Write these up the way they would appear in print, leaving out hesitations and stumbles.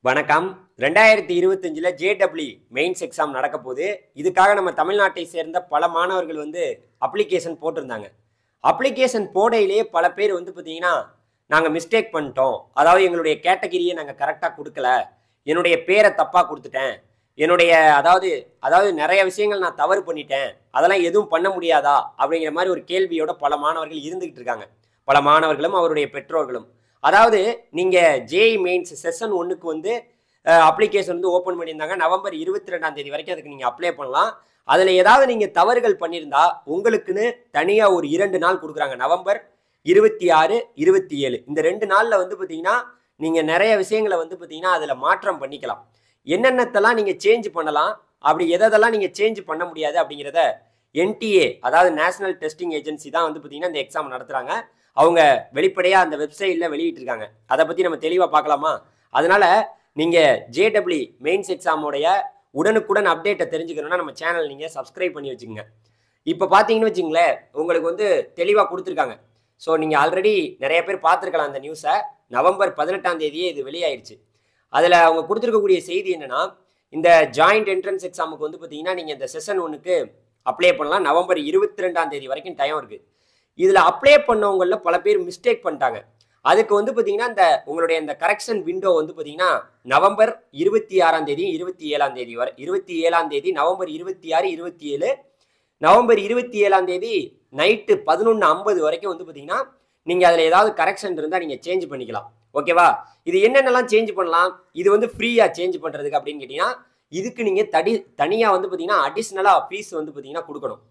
வணக்கம். 2025ல JW mains exam நடக்க போகுது. இதுக்காக நம்ம தமிழ்நாட்டை சேர்ந்த பல மாணவர்கள் அப்ளிகேஷன் போட்டிருந்தாங்க. அப்ளிகேஷன் போடையிலேயே பல பேர் பார்த்தீங்கன்னா, நாங்க மிஸ்டேக் பண்ணிட்டோம். அதாவது எங்களுடைய கேட்டகரியை நாங்க கரெக்ட்டா குடுக்கல. என்னுடைய பேரை தப்பா குடுத்துட்டேன். என்னுடைய அதாவது அதாவது நெறைய விஷயங்கள் நான் தவறு பண்ணிட்டேன். அதெல்லாம் எதுவும் பண்ண முடியாதா? அப்படிங்கிற மாரி ஒரு கேள்வியோட பல மாணவர்கள் இருந்துகிட்டு இருக்காங்க. பல மாணவர்களும், அவருடைய பெற்றோர்களும். அதாவது நீங்க ஜேஇ மெயின்ஸ் செஷன் 1க்கு அப்ளிகேஷன் ஓப்பன் பண்ணியிருந்தாங்க. நவம்பர் 22ஆம் தேதி வரைக்கும் அதுக்கு நீங்க அப்ளை பண்ணலாம். அதுல ஏதாவது நீங்க தவறுகள் பண்ணியிருந்தா, உங்களுக்குன்னு தனியா ஒரு 2 நாள் குடுக்குறாங்க. நவம்பர் 26, 27 இந்த 2 நாள்ல பார்த்தீங்கன்னா, நீங்க நெறைய விஷயங்கள பார்த்தீங்கன்னா, அதுல மாற்றம் பண்ணிக்கலாம். என்னென்னத்தெல்லாம் நீங்க சேஞ்ச் பண்ணலாம், அப்படி எதெல்லாம் நீங்க சேஞ்ச் பண்ண முடியாது அப்படிங்கிறத என்டிஏ அதாவது நேஷனல் டெஸ்டிங் ஏஜென்சி தான் பார்த்தீங்கன்னா, இந்த எக்ஸாம் நடத்துறாங்க. அவங்க வெளிப்படையா அந்த வெப்சைட்ல வெளியிட்டிருக்காங்க. அதை பத்தி நம்ம தெளிவா பார்க்கலாமா? அதனால நீங்க ஜேடபிள்யூ மெயின்ஸ் எக்ஸாமோடைய உடனுக்குடன் அப்டேட்டை தெரிஞ்சுக்கணும்னா நம்ம சேனல் நீங்க சப்ஸ்கிரைப் பண்ணி வச்சுக்கோங்க. இப்போ பார்த்தீங்கன்னு வச்சுங்களேன், உங்களுக்கு தெளிவா கொடுத்துருக்காங்க. ஸோ நீங்க ஆல்ரெடி நிறைய பேர் பார்த்துருக்கலாம் அந்த நியூஸை. நவம்பர் 18ஆம் தேதியே இது வெளியாயிருச்சு. அதில் அவங்க கொடுத்துருக்கக்கூடிய செய்தி என்னன்னா, இந்த ஜாயிண்ட் என்ட்ரன்ஸ் எக்ஸாமுக்கு பார்த்தீங்கன்னா, நீங்கள் இந்த செஷன் 1க்கு அப்ளை பண்ணலாம். நவம்பர் 22ஆம் தேதி வரைக்கும் டைம் இருக்குது. இதில் அப்ளை பண்ணவங்களில் பல பேர் மிஸ்டேக் பண்ணிட்டாங்க. அதுக்கு பார்த்தீங்கன்னா, உங்களுடைய இந்த கரெக்ஷன் விண்டோ பார்த்தீங்கன்னா, நவம்பர் 26ஆம் தேதி 27ஆம் தேதி வரை 27ஆம் தேதி நவம்பர் 26, 27 நவம்பர் 27ஆம் தேதி நைட்டு 11:50 வரைக்கும் பார்த்தீங்கன்னா, நீங்கள் அதில் ஏதாவது கரெக்ஷன் இருந்தால் நீங்கள் சேஞ்ச் பண்ணிக்கலாம். ஓகேவா? இது என்னென்னலாம் சேஞ்ச் பண்ணலாம்? இது ஃப்ரீயாக சேஞ்ச் பண்ணுறதுக்கு அப்படின்னு கேட்டிங்கன்னா, இதுக்கு நீங்கள் தனியாக பார்த்தீங்கன்னா அடிஷ்னலாக ஃபீஸ் பார்த்தீங்கன்னா கொடுக்கணும்.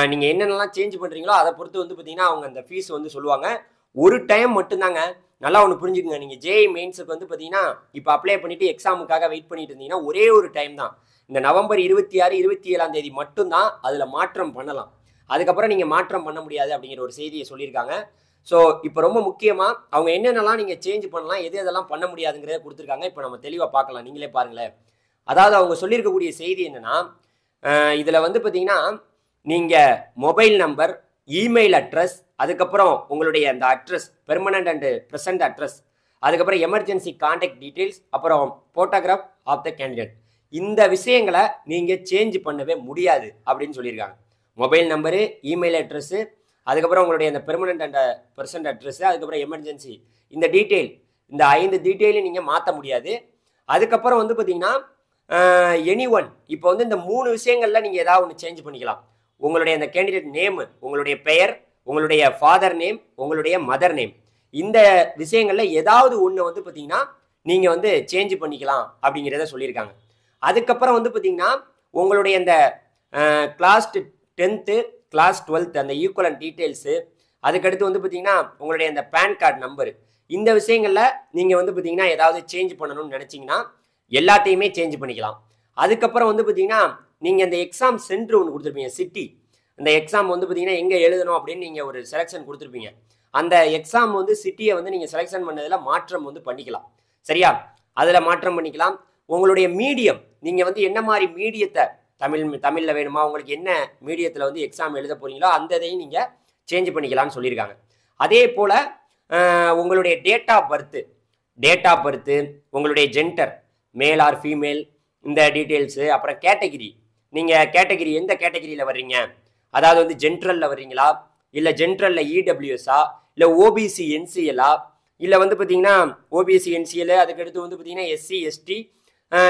நீங்கள் என்னென்னலாம் சேஞ்ச் பண்ணுறீங்களோ அதை பொறுத்து பார்த்தீங்கன்னா அவங்க அந்த ஃபீஸ் சொல்லுவாங்க. ஒரு டைம் மட்டும்தாங்க. நல்லா ஒன்று புரிஞ்சுக்குங்க. நீங்கள் ஜேஇ மெயின்ஸுக்கு பார்த்தீங்கன்னா, இப்போ அப்ளை பண்ணிவிட்டு எக்ஸாமுக்காக வெயிட் பண்ணிட்டு இருந்தீங்கன்னா ஒரே ஒரு டைம் தான். இந்த நவம்பர் 26, 27ஆம் தேதி மட்டும்தான் அதில் மாற்றம் பண்ணலாம். அதுக்கப்புறம் நீங்கள் மாற்றம் பண்ண முடியாது அப்படிங்கிற ஒரு செய்தியை சொல்லியிருக்காங்க. ஸோ இப்போ ரொம்ப முக்கியமாக அவங்க என்னென்னலாம் நீங்கள் சேஞ்ச் பண்ணலாம், எது எதெல்லாம் பண்ண முடியாதுங்கிறத கொடுத்துருக்காங்க. இப்போ நம்ம தெளிவாக பார்க்கலாம். நீங்களே பாருங்களேன். அதாவது அவங்க சொல்லியிருக்கக்கூடிய செய்தி என்னென்னா, இதில் பார்த்தீங்கன்னா, நீங்கள் மொபைல் நம்பர், இமெயில் அட்ரஸ், அதுக்கப்புறம் உங்களுடைய அந்த address, permanent and present address, அதுக்கப்புறம் எமர்ஜென்சி கான்டாக்ட் டீட்டெயில்ஸ், அப்புறம் ஃபோட்டோகிராஃப் ஆஃப் த கேண்டிடேட், இந்த விஷயங்களை நீங்கள் சேஞ்ச் பண்ணவே முடியாது அப்படின்னு சொல்லியிருக்காங்க. மொபைல் நம்பரு, இமெயில் அட்ரஸ்ஸு, அதுக்கப்புறம் உங்களுடைய அந்த பெர்மனன்ட் அண்ட் ப்ரெசன்ட் அட்ரஸ்ஸு, அதுக்கப்புறம் எமர்ஜென்சி, இந்த டீட்டெயில், இந்த 5 டீட்டெயிலையும் நீங்கள் மாற்ற முடியாது. அதுக்கப்புறம் பார்த்தீங்கன்னா, எனி ஒன் இப்போ இந்த 3 விஷயங்களில் நீங்கள் ஏதாவது ஒன்று சேஞ்ச் பண்ணிக்கலாம். உங்களுடைய அந்த கேண்டிடேட் நேமு, உங்களுடைய பெயர், உங்களுடைய ஃபாதர் நேம், உங்களுடைய மதர் நேம், இந்த விஷயங்களில் ஏதாவது ஒன்று பார்த்தீங்கன்னா நீங்கள் சேஞ்ச் பண்ணிக்கலாம் அப்படிங்கிறத சொல்லியிருக்காங்க. அதுக்கப்புறம் பார்த்தீங்கன்னா, உங்களுடைய அந்த கிளாஸ் 10th, கிளாஸ் 12th அந்த ஈக்குவலன்ட் டீட்டெயில்ஸு, அதுக்கடுத்து பார்த்தீங்கன்னா உங்களுடைய அந்த பேன் கார்டு நம்பரு, இந்த விஷயங்களில் நீங்கள் பார்த்தீங்கன்னா ஏதாவது சேஞ்ச் பண்ணணும்னு நினச்சிங்கன்னா எல்லாத்தையுமே சேஞ்ச் பண்ணிக்கலாம். அதுக்கப்புறம் பார்த்தீங்கன்னா, நீங்கள் அந்த எக்ஸாம் சென்டர் ஒன்று கொடுத்துருப்பீங்க, சிட்டி. அந்த எக்ஸாம் பார்த்தீங்கன்னா எங்கே எழுதணும் அப்படின்னு நீங்கள் ஒரு செலெக்ஷன் கொடுத்துருப்பீங்க. அந்த எக்ஸாம் சிட்டியை நீங்கள் செலெக்ஷன் பண்ணதில் மாற்றம் பண்ணிக்கலாம். சரியா? அதில் மாற்றம் பண்ணிக்கலாம். உங்களுடைய மீடியம், நீங்கள் என்ன மாதிரி மீடியத்தை, தமிழில் வேணுமா, உங்களுக்கு என்ன மீடியத்தில் எக்ஸாம் எழுத போகிறீங்களோ அந்த இதையும் நீங்கள் சேஞ்ச் பண்ணிக்கலாம்னு சொல்லியிருக்காங்க. அதே போல் உங்களுடைய டேட் ஆஃப் பர்த்து, உங்களுடைய ஜெண்டர், மேல் ஆர் ஃபீமேல், இந்த டீட்டெயில்ஸு, அப்புறம் கேட்டகிரி, நீங்கள் கேட்டகிரி எந்த கேட்டகிரியில் வர்றீங்க, அதாவது ஜென்ட்ரலில் வர்றீங்களா, இல்லை ஜென்ட்ரலில் இடபிள்யூஎஸ்ஸா, இல்லை ஓபிசி என்சிஎல்லா, இல்லை பார்த்தீங்கன்னா ஓபிசி என்சிஎல், அதுக்கடுத்து பார்த்தீங்கன்னா எஸ்சி எஸ்டி,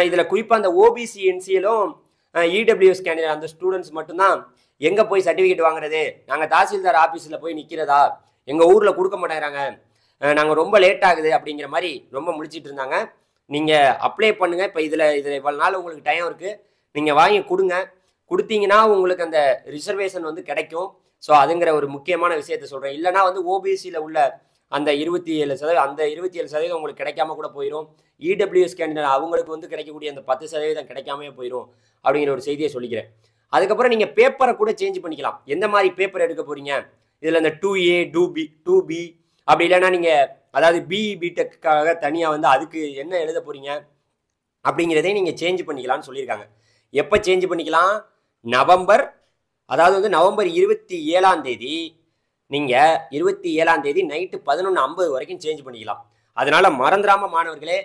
இதில் குறிப்பாக அந்த ஓபிசி என்சிஎலும் இடபிள்யூஎஸ் கேண்டிடேட் அந்த ஸ்டூடெண்ட்ஸ் மட்டும்தான் எங்கே போய் சர்டிஃபிகேட் வாங்குறது, நாங்கள் தாசில்தார் ஆஃபீஸில் போய் நிற்கிறதா, எங்கள் ஊரில் கொடுக்க மாட்டேங்கிறாங்க, நாங்கள் ரொம்ப லேட் ஆகுது அப்படிங்கிற மாதிரி ரொம்ப முழிச்சிட்டு இருந்தாங்க. நீங்கள் அப்ளை பண்ணுங்கள். இப்போ இதில் இவ்வளோ நாள் உங்களுக்கு டைம் இருக்குது. நீங்கள் வாங்கி கொடுத்தீங்கன்னா உங்களுக்கு அந்த ரிசர்வேஷன் கிடைக்கும். ஸோ அதுங்கிற ஒரு முக்கியமான விஷயத்த சொல்கிறேன். இல்லைனா ஓபிசியில் உள்ள அந்த 27%, அந்த 27% உங்களுக்கு கிடைக்காம கூட போயிடும். இடபிள்யூஎஸ் கேண்டிடேட் அவங்களுக்கு கிடைக்கக்கூடிய அந்த 10% கிடைக்காமே போயிடும் அப்படிங்கிற ஒரு செய்தியை சொல்லிக்கிறேன். அதுக்கப்புறம் நீங்கள் பேப்பரை கூட சேஞ்ச் பண்ணிக்கலாம். எந்த மாதிரி பேப்பர் எடுக்க போகிறீங்க, இதில் இந்த 2A, 2B அப்படி இல்லைன்னா நீங்கள் அதாவது பிஇ பிடெக்காக தனியாக அதுக்கு என்ன எழுத போகிறீங்க அப்படிங்கிறதையும் நீங்கள் சேஞ்ச் பண்ணிக்கலாம்னு சொல்லியிருக்காங்க. எப்போ சேஞ்ச் பண்ணிக்கலாம்? நவம்பர் 27ஆம் தேதி, நீங்கள் 27ஆம் தேதி நைட்டு 11:50 வரைக்கும் சேஞ்ச் பண்ணிக்கலாம். அதனால் மறந்துடாமல் மாணவர்களே,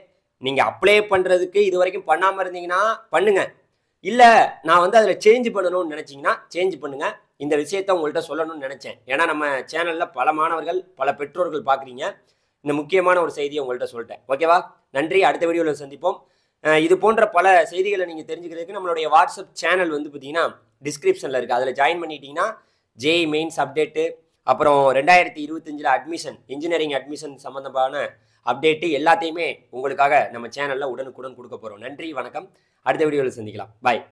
நீங்கள் அப்ளை பண்ணுறதுக்கு இது வரைக்கும் பண்ணாமல் இருந்தீங்கன்னா பண்ணுங்க. இல்லை நான் வந்து அதில் சேஞ்ச் பண்ணணும்னு நினச்சிங்கன்னா சேஞ்ச் பண்ணுங்க. இந்த விஷயத்த உங்கள்கிட்ட சொல்லணும்னு நினச்சேன். ஏன்னா நம்ம சேனலில் பல மாணவர்கள் பல பெற்றோர்கள் பார்க்குறீங்க. இந்த முக்கியமான ஒரு செய்தியை உங்கள்கிட்ட சொல்லிட்டேன். ஓகேவா? நன்றி. அடுத்த வீடியோவில் சந்திப்போம். இது போன்ற பல செய்திகளை நீங்கள் தெரிஞ்சுக்கிறதுக்கு நம்மளுடைய வாட்ஸ்அப் சேனல் வந்து பார்த்தீங்கன்னா டிஸ்கிரிப்ஷனில் இருக்குது. அதில் ஜாயின் பண்ணிட்டீங்கன்னா ஜேஇ மெயின்ஸ் அப்டேட்டு, அப்புறம் 2025 அட்மிஷன், இன்ஜினியரிங் அட்மிஷன் சம்மந்தமான அப்டேட்டு எல்லாத்தையுமே உங்களுக்காக நம்ம சேனலில் உடனுக்குடன் கொடுக்க போகிறோம். நன்றி, வணக்கம். அடுத்த வீடியோவில் சந்திக்கலாம். பாய்.